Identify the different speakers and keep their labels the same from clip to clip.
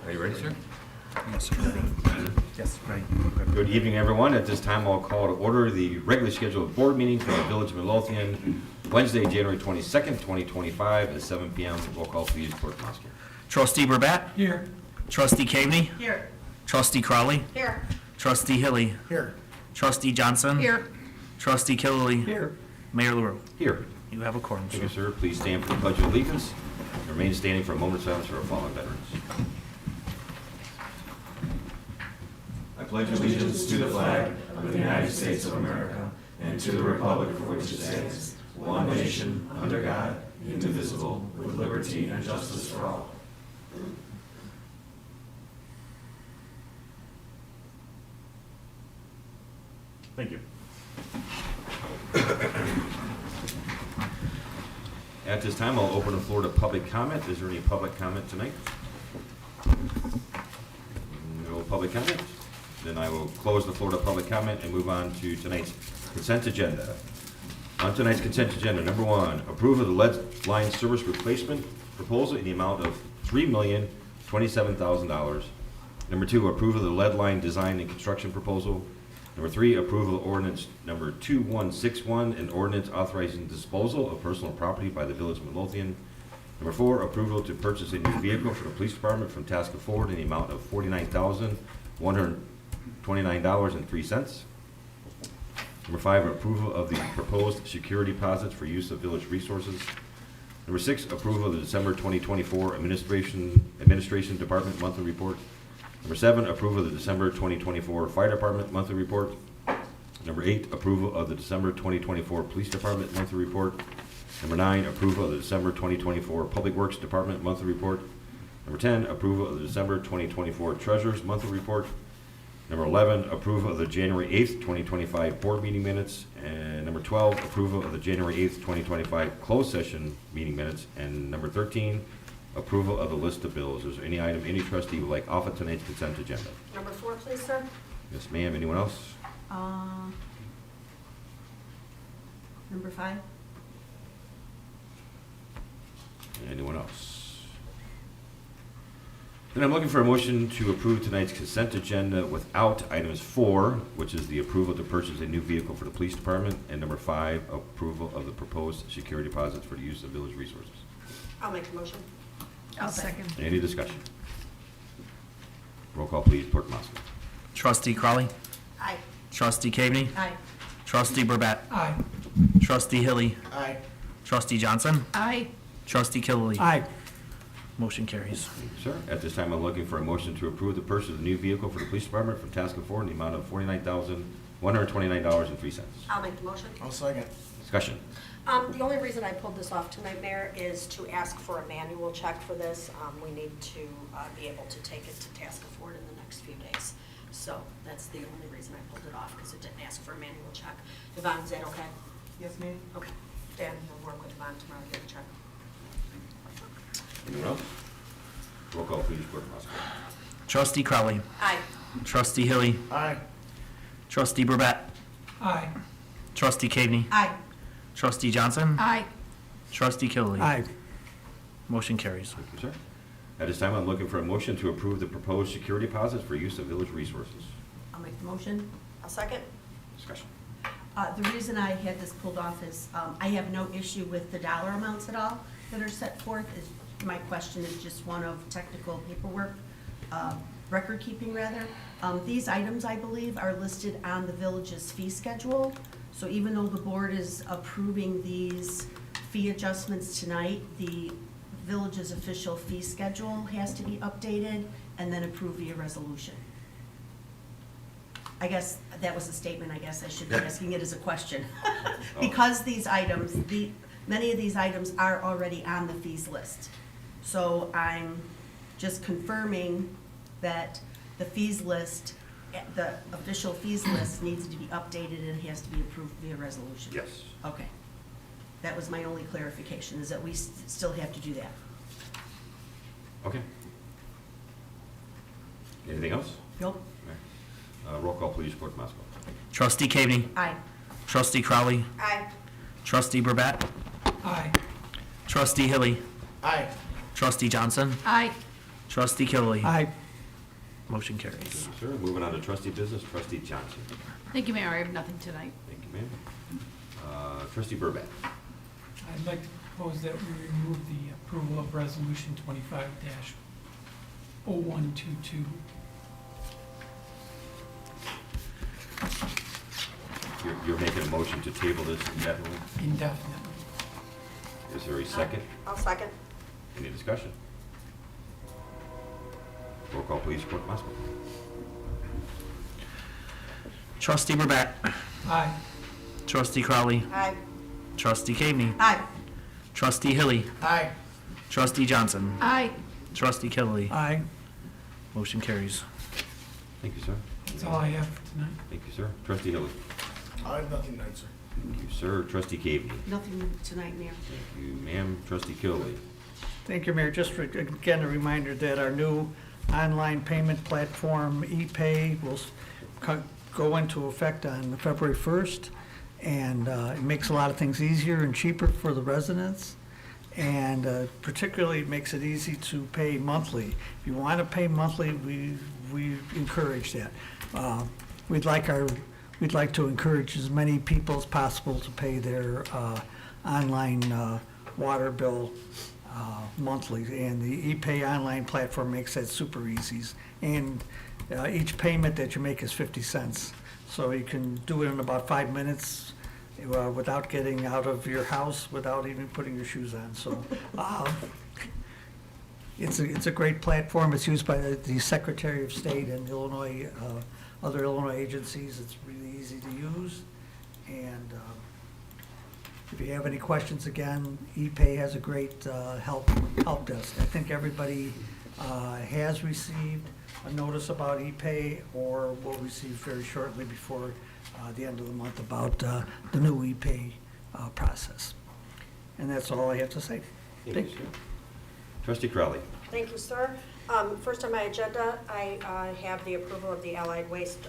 Speaker 1: Are you ready, sir?
Speaker 2: Yes, ready. Yes, ready.
Speaker 1: Good evening, everyone. At this time, I'll call to order the regularly scheduled board meeting for the Village of Midlothian, Wednesday, January 22nd, 2025, at 7 p.m. Roll call, please, Clerk Mosker.
Speaker 3: Trustee Burbatt?
Speaker 2: Here.
Speaker 3: Trustee Caveney?
Speaker 4: Here.
Speaker 3: Trustee Crawley?
Speaker 4: Here.
Speaker 3: Trustee Hilly?
Speaker 2: Here.
Speaker 3: Trustee Johnson?
Speaker 4: Here.
Speaker 3: Trustee Killily?
Speaker 2: Here.
Speaker 3: Mayor LaRue?
Speaker 1: Here.
Speaker 3: You have a quorum,
Speaker 1: Thank you,
Speaker 3: sir.
Speaker 1: sir. Please stand for the Pledge of Allegiance. Remain standing for a moment of silence for our fallen veterans.
Speaker 5: I pledge allegiance to the flag of the United States of America and to the republic for which it stands, one nation, under God, indivisible, with liberty and justice for all.
Speaker 1: Thank you. At this time, I'll open the floor to public comment. Is there any public comment tonight? No public comment? Then I will close the floor to public comment and move on to tonight's consent agenda. On tonight's consent agenda, number one, approve of the lead line service replacement proposal in the amount of $3,027,000. Number two, approve of the lead line design and construction proposal. Number three, approval of ordinance number 2161, an ordinance authorizing disposal of personal property by the Village of Midlothian. Number four, approval to purchase a new vehicle for the police department from Tasker Ford in the amount of $49,129.03. Number five, approval of the proposed security deposits for use of village resources. Number six, approval of the December 2024 Administration Department monthly report. Number seven, approval of the December 2024 Fire Department monthly report. Number eight, approval of the December 2024 Police Department monthly report. Number nine, approval of the December 2024 Public Works Department monthly report. Number 10, approval of the December 2024 Treasurer's monthly report. Number 11, approval of the January 8th, 2025 board meeting minutes. And number 12, approval of the January 8th, 2025 closed session meeting minutes. And number 13, approval of the list of bills. Is there any item any trustee would like off of tonight's consent agenda?
Speaker 4: Number 4, please, sir.
Speaker 1: Yes, ma'am. Anyone else?
Speaker 4: Number 5.
Speaker 1: Anyone else? Then I'm looking for a motion to approve tonight's consent agenda without items 4, which is the approval to purchase a new vehicle for the police department, and number 5, approval of the proposed security deposits for the use of village resources.
Speaker 4: I'll make the motion.
Speaker 6: I'll second.
Speaker 1: Any discussion? Roll call, please. Clerk Mosker.
Speaker 3: Trustee Crawley?
Speaker 4: Aye.
Speaker 3: Trustee Caveney?
Speaker 4: Aye.
Speaker 3: Trustee Burbatt?
Speaker 2: Aye.
Speaker 3: Trustee Hilly?
Speaker 2: Aye.
Speaker 3: Trustee Johnson?
Speaker 6: Aye.
Speaker 3: Trustee Killily?
Speaker 2: Aye.
Speaker 3: Motion carries.
Speaker 1: Thank you, sir. At this time, I'm looking for a motion to approve the purchase of a new vehicle for the police department from Tasker Ford in the amount of $49,129.03.
Speaker 4: I'll make the motion.
Speaker 2: I'll second.
Speaker 1: Discussion.
Speaker 4: The only reason I pulled this off tonight, Mayor, is to ask for a manual check for this. We need to be able to take it to Tasker Ford in the next few days. So that's the only reason I pulled it off, because it didn't ask for a manual check. Yvonne, is that okay?
Speaker 6: Yes, ma'am.
Speaker 4: Okay. Dan will work with Yvonne tomorrow to get a check.
Speaker 1: Anyone else? Roll call, please. Clerk Mosker.
Speaker 3: Trustee Crawley?
Speaker 4: Aye.
Speaker 3: Trustee Hilly?
Speaker 2: Aye.
Speaker 3: Trustee Burbatt?
Speaker 2: Aye.
Speaker 3: Trustee Caveney?
Speaker 4: Aye.
Speaker 3: Trustee Johnson?
Speaker 6: Aye.
Speaker 3: Trustee Killily?
Speaker 2: Aye.
Speaker 3: Motion carries.
Speaker 1: Thank you, sir. At this time, I'm looking for a motion to approve the proposed security deposits for use of village resources.
Speaker 4: I'll make the motion. I'll second.
Speaker 1: Discussion.
Speaker 7: The reason I had this pulled off is I have no issue with the dollar amounts at all that are set forth. My question is just one of technical paperwork, record keeping rather. These items, I believe, are listed on the village's fee schedule. So even though the board is approving these fee adjustments tonight, the village's official fee schedule has to be updated and then approved via resolution. I guess that was a statement. I guess I should be asking it as a question. Because these items, many of these items are already on the fees list. So I'm just confirming that the fees list, the official fees list needs to be updated and it has to be approved via resolution.
Speaker 1: Yes.
Speaker 7: Okay. That was my only clarification, is that we still have to do that.
Speaker 1: Okay. Anything else?
Speaker 7: Nope.
Speaker 1: Roll call, please. Clerk Mosker.
Speaker 3: Trustee Caveney?
Speaker 7: Aye.
Speaker 3: Trustee Crawley?
Speaker 4: Aye.
Speaker 3: Trustee Burbatt?
Speaker 2: Aye.
Speaker 3: Trustee Hilly?
Speaker 2: Aye.
Speaker 3: Trustee Johnson?
Speaker 6: Aye.
Speaker 3: Trustee Killy.
Speaker 2: Aye.
Speaker 3: Motion carries.
Speaker 1: Thank you, sir. Moving on to trustee business, trustee Johnson.
Speaker 6: Thank you, Mayor. I have nothing tonight.
Speaker 1: Thank you, ma'am. Trustee Burback.
Speaker 8: I'd like to propose that we remove the approval of Resolution 25-0122.
Speaker 1: You're making a motion to table this indefinitely?
Speaker 8: Indefinitely.
Speaker 1: Is there a second?
Speaker 4: I'll second.
Speaker 1: Any discussion? Roll call, please, Clerk Mosco.
Speaker 3: Trustee Burback.
Speaker 8: Aye.
Speaker 3: Trustee Crowley.
Speaker 4: Aye.
Speaker 3: Trustee Cagney.
Speaker 7: Aye.
Speaker 3: Trustee Hilly.
Speaker 8: Aye.
Speaker 3: Trustee Johnson.
Speaker 6: Aye.
Speaker 3: Trustee Killy.
Speaker 8: Aye.
Speaker 3: Motion carries.
Speaker 1: Thank you, sir.
Speaker 8: That's all I have for tonight.
Speaker 1: Thank you, sir. Trustee Hilly.
Speaker 5: I have nothing tonight, sir.
Speaker 1: Thank you, sir. Trustee Cagney.
Speaker 7: Nothing tonight, Mayor.
Speaker 1: Thank you, ma'am. Trustee Killy.
Speaker 2: Thank you, Mayor. Just again, a reminder that our new online payment platform, ePay, will go into effect on February 1st. And it makes a lot of things easier and cheaper for the residents. And particularly, it makes it easy to pay monthly. If you want to pay monthly, we encourage that. We'd like to encourage as many people as possible to pay their online water bill monthly, and the ePay online platform makes that super easy. And each payment that you make is 50 cents. So you can do it in about 5 minutes without getting out of your house, without even putting your shoes on. So it's a great platform. It's used by the Secretary of State and Illinois, other Illinois agencies. It's really easy to use. And if you have any questions, again, ePay has a great help desk. I think everybody has received a notice about ePay or will receive very shortly before the end of the month about the new ePay process. And that's all I have to say.
Speaker 1: Thank you, sir. Trustee Crowley.
Speaker 4: Thank you, sir. First on my agenda, I have the approval of the Allied Waste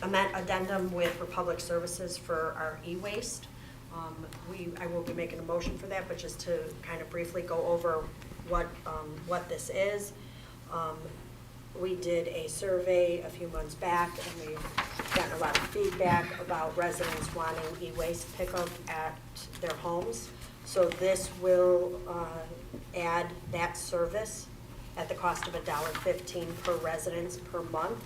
Speaker 4: addendum with Republic Services for our e-waste. I will be making a motion for that, but just to kind of briefly go over what this is. We did a survey a few months back, and we've gotten a lot of feedback about residents wanting e-waste pickup at their homes. So this will add that service at the cost of $1.15 per residence per month.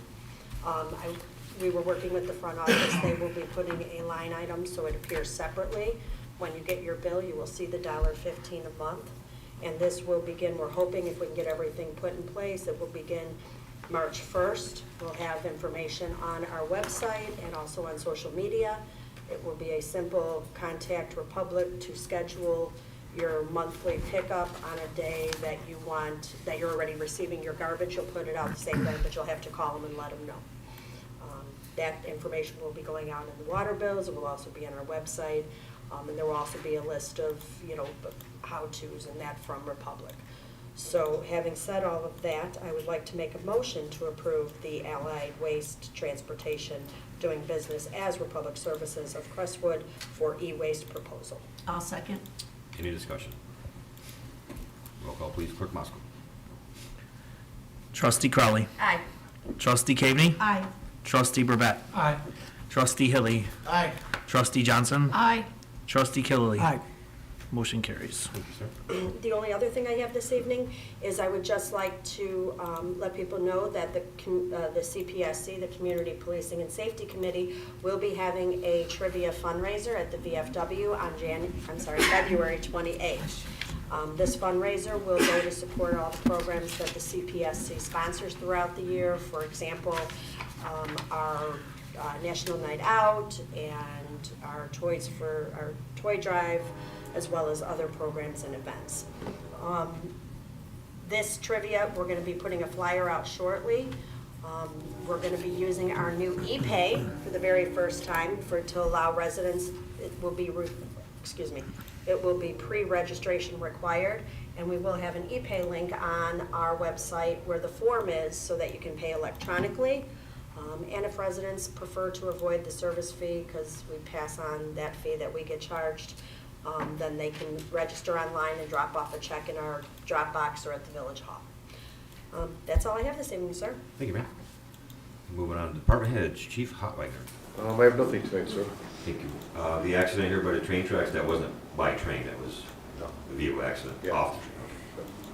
Speaker 4: We were working with the front office. They will be putting a line item so it appears separately. When you get your bill, you will see the $1.15 a month. And this will begin, we're hoping if we can get everything put in place, it will begin March 1st. We'll have information on our website and also on social media. It will be a simple contact Republic to schedule your monthly pickup on a day that you want, that you're already receiving your garbage. You'll put it out the same day, but you'll have to call them and let them know. That information will be going out in the water bills. It will also be on our website. And there will also be a list of, how-tos and that from Republic. So having said all of that, I would like to make a motion to approve the Allied Waste Transportation doing business as Republic Services of Crestwood for e-waste proposal.
Speaker 7: I'll second.
Speaker 1: Any discussion? Roll call, please. Clerk Mosco.
Speaker 3: Trustee Crowley.
Speaker 4: Aye.
Speaker 3: Trustee Cagney.
Speaker 7: Aye.
Speaker 3: Trustee Burback.
Speaker 8: Aye.
Speaker 3: Trustee Hilly.
Speaker 5: Aye.
Speaker 3: Trustee Johnson.
Speaker 6: Aye.
Speaker 3: Trustee Killy.
Speaker 2: Aye.
Speaker 3: Motion carries.
Speaker 1: Thank you, sir.
Speaker 4: The only other thing I have this evening is I would just like to let people know that the CPSC, the Community Policing and Safety Committee, will be having a trivia fundraiser at the VFW on February 28th. This fundraiser will go to support all the programs that the CPSC sponsors throughout the year. For example, our National Night Out and our Toys for our Toy Drive, as well as other programs and events. This trivia, we're going to be putting a flyer out shortly. We're going to be using our new ePay for the very first time to allow residents. It will be pre-registration required, and we will have an ePay link on our website where the form is so that you can pay electronically. And if residents prefer to avoid the service fee, because we pass on that fee that we get charged, then they can register online and drop off a check in our drop box or at the village hall. That's all I have this evening, sir.
Speaker 1: Thank you, ma'am. Moving on to department heads, Chief Hotwagner.
Speaker 9: I have nothing tonight, sir.
Speaker 1: Thank you. The accident here by the train tracks, that wasn't by train, that was
Speaker 9: No.
Speaker 1: a vehicle accident
Speaker 9: Yeah.
Speaker 1: off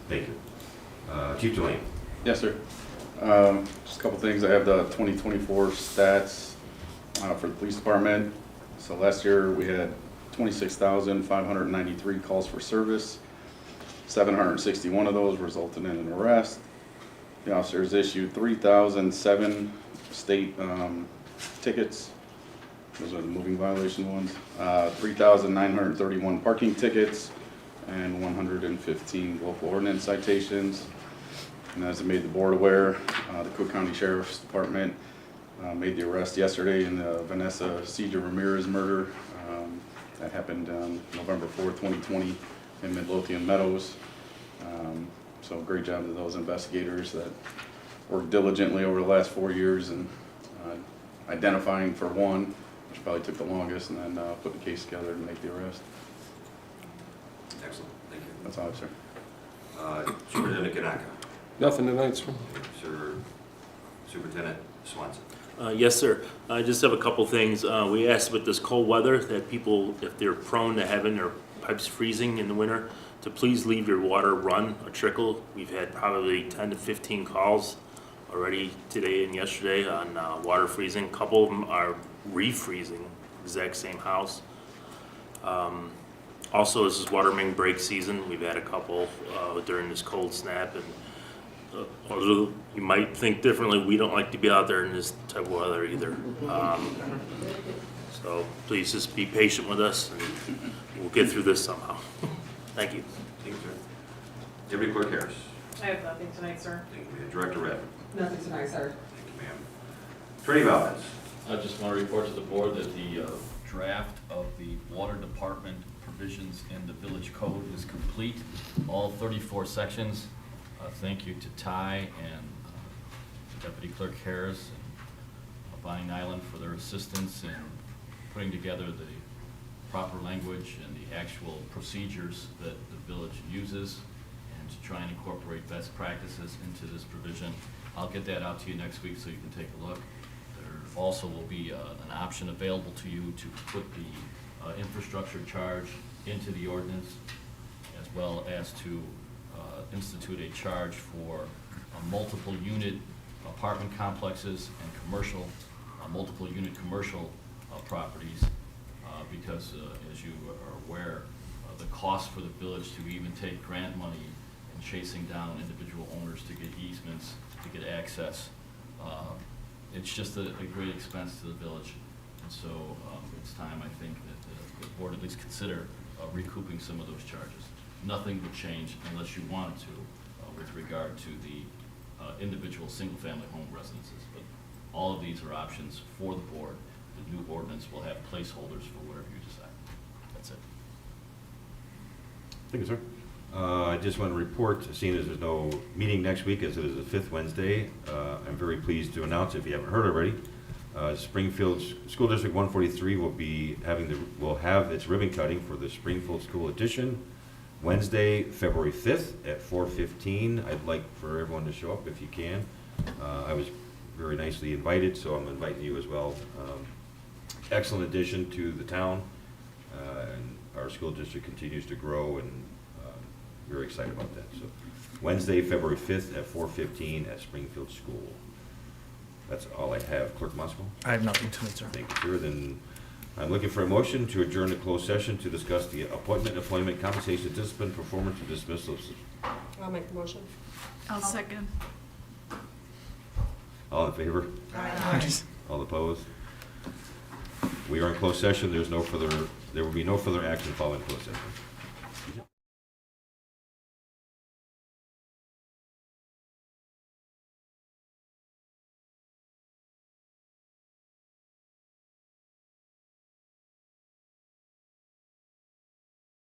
Speaker 1: the train. Thank you. Chief Delaney.
Speaker 10: Yes, sir. Just a couple things. I have the 2024 stats for the police department. So last year, we had 26,593 calls for service. 761 of those resulted in an arrest. The officers issued 3,007 state tickets. Those are the moving violation ones. 3,931 parking tickets and 115 local ordinance citations. And as I made the board aware, the Cook County Sheriff's Department made the arrest yesterday in the Vanessa Cedar Ramirez murder. That happened on November 4th, 2020 in Midlothian Meadows. So great job to those investigators that worked diligently over the last 4 years and identifying for one, which probably took the longest, and then put the case together to make the arrest.
Speaker 1: Excellent, thank you.
Speaker 10: That's all, sir.
Speaker 1: Superintendent Kanaka.
Speaker 9: Nothing tonight, sir.
Speaker 1: Sir, Superintendent Swanson.
Speaker 11: Yes, sir. I just have a couple things. We asked with this cold weather that people, if they're prone to having their pipes freezing in the winter, to please leave your water run or trickle. We've had probably 10 to 15 calls already today and yesterday on water freezing. A couple of them are refreezing, exact same house. Also, this is water main break season. We've had a couple during this cold snap, and although you might think differently, we don't like to be out there in this type of weather either. So please just be patient with us, and we'll get through this somehow. Thank you.
Speaker 1: Thank you, sir. Deputy Clerk Harris.
Speaker 12: I have nothing tonight, sir.
Speaker 1: Thank you, ma'am. Director Redmond.
Speaker 12: Nothing tonight, sir.
Speaker 1: Thank you, ma'am. Attorney Valdez.
Speaker 13: I just want to report to the board that the draft of the water department provisions in the village code is complete. All 34 sections. Thank you to Ty and Deputy Clerk Harris and Bonnie Nyland for their assistance in putting together the proper language and the actual procedures that the village uses, and to try and incorporate best practices into this provision. I'll get that out to you next week so you can take a look. There also will be an option available to you to put the infrastructure charge into the ordinance, as well as to institute a charge for multiple unit apartment complexes and commercial, multiple unit commercial properties, because as you are aware, the cost for the village to even take grant money and chasing down individual owners to get easements, to get access, it's just a great expense to the village. And so it's time, I think, that the board at least consider recouping some of those charges. Nothing would change unless you wanted to with regard to the individual single-family home residences. But all of these are options for the board. The new ordinance will have placeholders for whatever you decide. That's it.
Speaker 1: Thank you, sir. I just want to report, seeing as there's no meeting next week, as it is the fifth Wednesday, I'm very pleased to announce, if you haven't heard already, Springfield School District 143 will have its ribbon cutting for the Springfield School Edition Wednesday, February 5th at 4:15. I'd like for everyone to show up if you can. I was very nicely invited, so I'm inviting you as well. Excellent addition to the town, and our school district continues to grow, and very excited about that. So Wednesday, February 5th at 4:15 at Springfield School. That's all I have. Clerk Musko?
Speaker 3: I have nothing tonight, sir.
Speaker 1: Thank you, sir. Then I'm looking for a motion to adjourn to closed session to discuss the appointment, employment, compensation, discipline, performance, or dismissal.
Speaker 4: I'll make the motion.
Speaker 6: I'll second.
Speaker 1: All in favor?
Speaker 2: Aye.
Speaker 1: All opposed? We are in closed session. There will be no further action following closed session.